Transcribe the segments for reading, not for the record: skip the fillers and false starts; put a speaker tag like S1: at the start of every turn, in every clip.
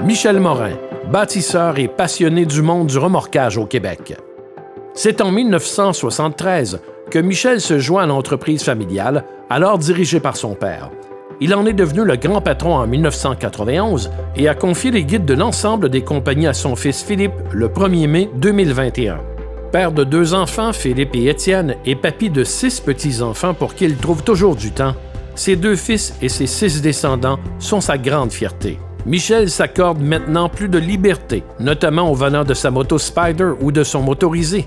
S1: Michel Morin, bâtisseur et passionné du monde du remorquage au Québec. C'est en 1973 que Michel se joint à l'entreprise familiale, alors dirigée par son père. Il en est devenu le grand patron en 1991 et a confié les guides de l'ensemble des compagnies à son fils Philippe le 1er mai 2021. Père de 2 enfants, Philippe et Étienne, et papy de 6 petits-enfants pour qui il trouve toujours du temps, ses 2 fils et ses 6 descendants sont sa grande fierté. Michel s'accorde maintenant plus de liberté, notamment au volant de sa moto Spider ou de son motorisé.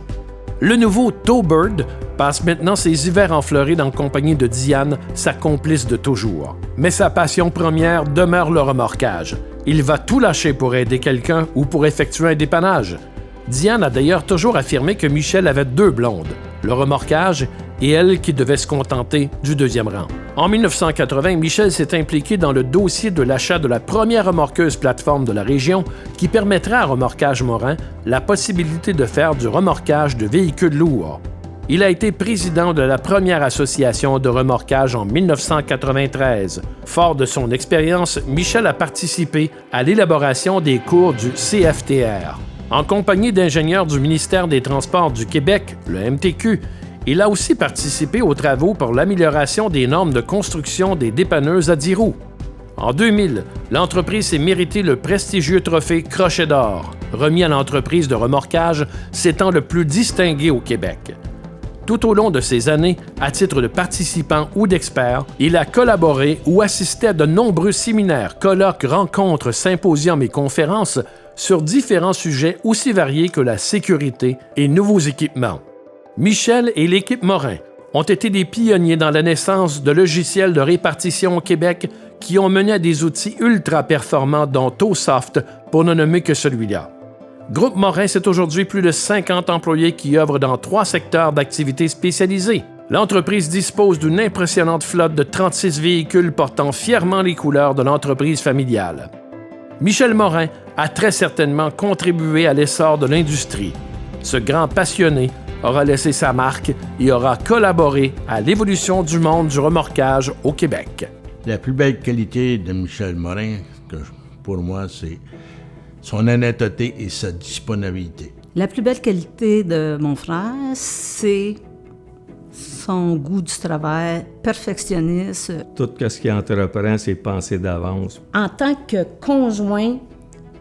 S1: Le nouveau Towbird passe maintenant ses hivers en Floride en compagnie de Diane, sa complice de toujours. Mais sa passion première demeure le remorquage. Il va tout lâcher pour aider quelqu'un ou pour effectuer un dépannage. Diane a d'ailleurs toujours affirmé que Michel avait 2 blondes, le remorquage et elle qui devait se contenter du 2e rang. En 1980, Michel s'est impliqué dans le dossier de l'achat de la première remorqueuse plateforme de la région qui permettrait à Remorquage Morin la possibilité de faire du remorquage de véhicules lourds. Il a été président de la première association de remorquage en 1993. Fort de son expérience, Michel a participé à l'élaboration des cours du CFTR. En compagnie d'ingénieurs du ministère des Transports du Québec, le MTQ, il a aussi participé aux travaux pour l'amélioration des normes de construction des dépanneuses à 10 roues. En 2000, l'entreprise s'est mérité le prestigieux trophée Crochet d'or, remis à l'entreprise de remorquage s'étant le plus distingué au Québec. Tout au long de ces années, à titre de participant ou d'expert, il a collaboré ou assisté à de nombreux séminaires, colloques, rencontres, symposiums et conférences sur différents sujets aussi variés que la sécurité et nouveaux équipements. Michel et l'équipe Morin ont été des pionniers dans la naissance de logiciels de répartition au Québec qui ont mené à des outils ultra performants dont TowSoft, pour ne nommer que celui-là. Groupe Morin, c'est aujourd'hui plus de 50 employés qui œuvrent dans 3 secteurs d'activité spécialisés. L'entreprise dispose d'une impressionnante flotte de 36 véhicules portant fièrement les couleurs de l'entreprise familiale. Michel Morin a très certainement contribué à l'essor de l'industrie. Ce grand passionné aura laissé sa marque et aura collaboré à l'évolution du monde du remorquage au Québec.
S2: La plus belle qualité de Michel Morin, pour moi, c'est son honnêteté et sa disponibilité.
S3: La plus belle qualité de mon frère, c'est son goût du travail, perfectionniste.
S4: Tout ce qu'il entreprend, c'est penser d'avance.
S3: En tant que conjoint,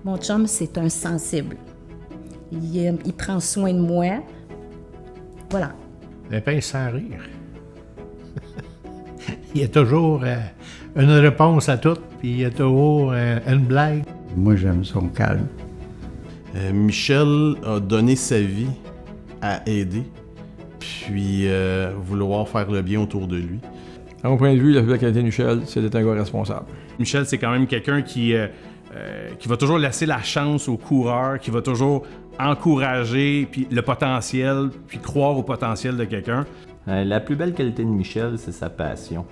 S3: mon chum, c'est un sensible. Il prend soin de moi. Voilà.
S5: Le pain sans rire. Il y a toujours une réponse à tout, puis il y a toujours une blague.
S6: Moi, j'aime son calme.
S7: Michel a donné sa vie à aider, puis vouloir faire le bien autour de lui.
S8: À mon point de vue, la plus belle qualité de Michel, c'est d'être un gars responsable.
S9: Michel, c'est quand même quelqu'un qui va toujours laisser la chance aux coureurs, qui va toujours encourager puis le potentiel, puis croire au potentiel de quelqu'un.
S10: La plus belle qualité de Michel, c'est sa passion.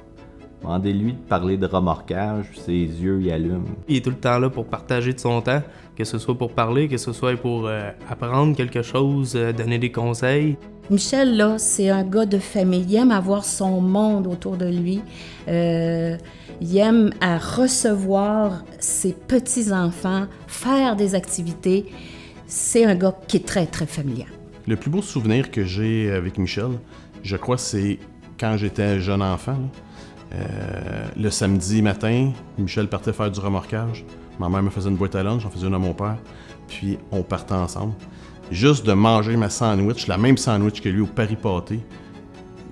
S10: Demandez-lui de parler de remorquage, ses yeux y allument.
S11: Il est tout le temps là pour partager de son temps, que ce soit pour parler, que ce soit pour apprendre quelque chose, donner des conseils.
S3: Michel, là, c'est un gars de famille. Il aime avoir son monde autour de lui. Il aime à recevoir ses petits-enfants, faire des activités. C'est un gars qui est très, très familial.
S7: Le plus beau souvenir que j'ai avec Michel, je crois, c'est quand j'étais jeune enfant. Le samedi matin, Michel partait faire du remorquage. Ma mère me faisait une boîte à lunch, j'en faisais une à mon père. Puis on partait ensemble. Juste de manger ma sandwich, la même sandwich que lui au Paris Pâté,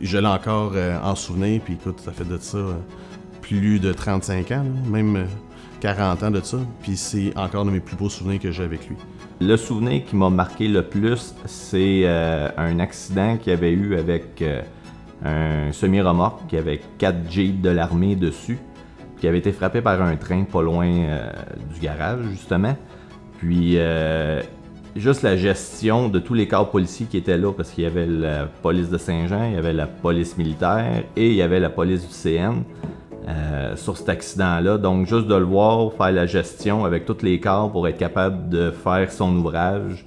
S7: je l'ai encore en souvenir. Puis écoute, ça fait de ça plus de 35 ans, là, même 40 ans de ça. Puis c'est encore un de mes plus beaux souvenirs que j'ai avec lui.
S10: Le souvenir qui m'a marqué le plus, c'est un accident qu'il y avait eu avec un semi-remorque qui avait 4 Jeeps de l'armée dessus, qui avait été frappé par un train pas loin du garage, justement. Puis, juste la gestion de tous les corps policiers qui étaient là, parce qu'il y avait la police de Saint-Jean, il y avait la police militaire et il y avait la police du CN sur cet accident-là. Donc, juste de le voir faire la gestion avec tous les corps pour être capable de faire son ouvrage.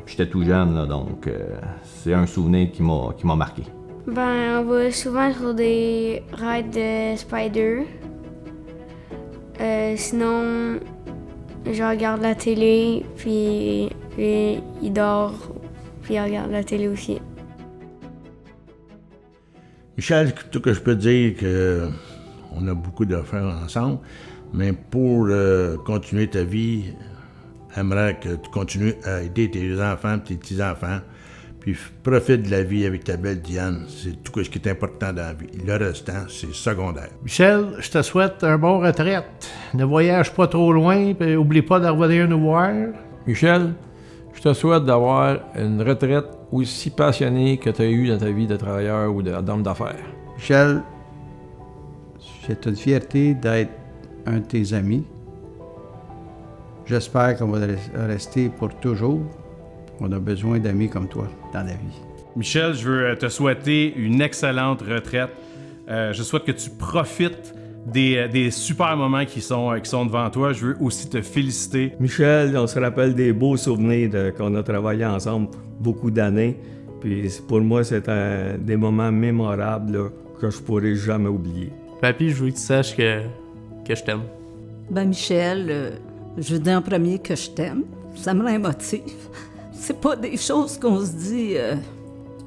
S10: J'étais tout jeune, là, donc c'est un souvenir qui m'a marqué.
S12: Ben, on va souvent sur des rides de Spider. Sinon, Je regarde la télé, puis il dort, puis il regarde la télé aussi.
S2: Michel, tout ce que je peux te dire que on a beaucoup d'affaires ensemble, mais pour continuer ta vie, j'aimerais que tu continues à aider tes enfants, tes petits-enfants, puis profite de la vie avec ta belle Diane. C'est tout ce qui est important dans la vie. Le restant, c'est secondaire.
S5: Michel, je te souhaite un bon retraite. Ne voyage pas trop loin, puis oublie pas de revenir nous voir.
S8: Michel, je te souhaite d'avoir une retraite aussi passionnée que tu as eu dans ta vie de travailleur ou d'homme d'affaires.
S6: Michel, c'est une fierté d'être un de tes amis. J'espère qu'on va rester pour toujours. On a besoin d'amis comme toi dans la vie.
S9: Michel, je veux te souhaiter une excellente retraite. Je souhaite que tu profites des super moments qui sont devant toi. Je veux aussi te féliciter.
S4: Michel, on se rappelle des beaux souvenirs qu'on a travaillé ensemble beaucoup d'années. Puis pour moi, c'est des moments mémorables là, que je pourrai jamais oublier.
S11: Papy, je veux que tu saches que je t'aime.
S13: Ben Michel, je veux dire en premier que je t'aime. Ça me rend émotive. C'est pas des choses qu'on se dit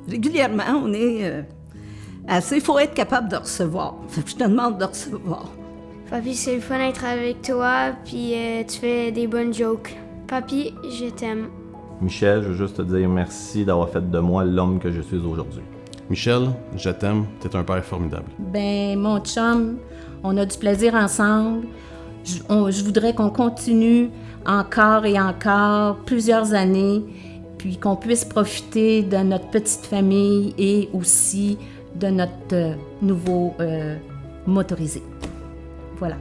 S13: régulièrement. On est assez... Il faut être capable de recevoir. Je te demande de recevoir.
S12: Papy, c'est le fun d'être avec toi, puis tu fais des bonnes jokes. Papy, je t'aime.
S10: Michel, je veux juste te dire merci d'avoir fait de moi l'homme que je suis aujourd'hui.
S7: Michel, je t'aime, t'es un père formidable.
S3: Ben, mon chum, on a du plaisir ensemble. Je voudrais qu'on continue encore et encore plusieurs années, puis qu'on puisse profiter de notre petite famille et aussi de notre nouveau motorisé. Voilà.